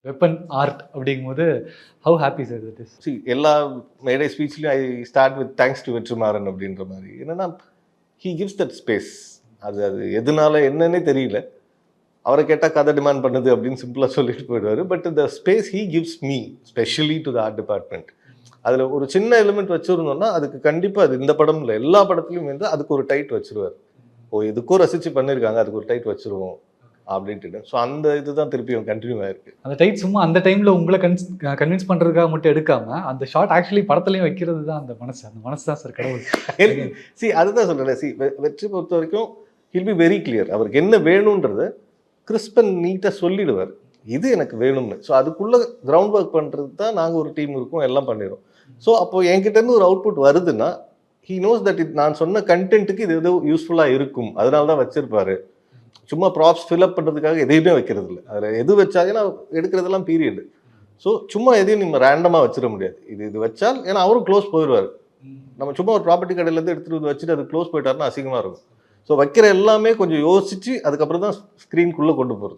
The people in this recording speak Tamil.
வெப்பன் ஆர்ட் அப்படிங்கும்போது how happy sir it is. எல்லா மேடை ஸ்பீச்லையும் I start with thanks to Vetrimaaran அப்படின்ற மாதிரி. என்னன்னா ஹீ கிவ்ஸ் தட் ஸ்பேஸ். அது எதனால என்னன்னே தெரியல. அவரை கேட்டால் கதை டிமாண்ட் பண்ணுது அப்படின்னு சிம்பிளாக சொல்லிட்டு போயிடுவார். But the space he gives me specially to the art department. அதில் ஒரு சின்ன எலிமெண்ட் வச்சுருந்தோம்னா அதுக்கு கண்டிப்பாக அது இந்த படம் இல்லை, எல்லா படத்துலையும் வந்து அதுக்கு ஒரு டைட் வச்சுருவார். இதுக்கும் ரசித்து பண்ணியிருக்காங்க, அதுக்கு ஒரு டைட் வச்சுருவோம் அப்படின்ட்டு. ஸோ அந்த இதுதான் திருப்பியும் கண்டினியூ ஆயிருக்கு. அந்த டைட் சும்மா அந்த டைமில் உங்களை கன்வின்ஸ் பண்ணுறதுக்காக மட்டும் எடுக்காமல் அந்த ஷார்ட் ஆக்சுவலி படத்துலையும் வைக்கிறது தான் அந்த மனசு தான் சார் கடவுள். அதுதான் சொல்கிறேன். வெற்றி பொறுத்த வரைக்கும் ஹில் பி வெரி கிளியர். அவருக்கு என்ன வேணுன்றது கிறிஸ்பன் நீட்டாக சொல்லிடுவார், இது எனக்கு வேணும்னு. ஸோ அதுக்குள்ளே கிரவுண்ட் ஒர்க் பண்ணுறது தான் நாங்கள் ஒரு டீம் இருக்கோம், எல்லாம் பண்ணிடுவோம். ஸோ அப்போது என்கிட்டேருந்து ஒரு அவுட்புட் வருதுன்னா ஹீ நோஸ் தட் நான் சொன்ன கண்டென்ட்டுக்கு இது எதோ யூஸ்ஃபுல்லாக இருக்கும், அதனால தான் வச்சிருப்பாரு. சும்மா ப்ராப்ஸ் ஃபில்அப் பண்ணுறதுக்காக எதையுமே வைக்கிறது இல்லை. அதில் எது வச்சாலும் ஏன்னா எடுக்கிறதெல்லாம் பீரியடு. ஸோ சும்மா எதையும் நம்ம ரேண்டமாக வச்சிட முடியாது. இது வச்சால் ஏன்னா அவரும் க்ளோஸ் போயிடுவார். நம்ம சும்மா ஒரு ப்ராப்பர்ட்டி கடையிலேருந்து எடுத்துகிட்டு வச்சுட்டு அது க்ளோஸ் போயிட்டாருன்னா அசிங்கமாக இருக்கும். ஸோ வைக்கிற எல்லாமே கொஞ்சம் யோசிச்சு அதுக்கப்புறம் தான் ஸ்க்ரீனுக்குள்ளே கொண்டு போகிறது.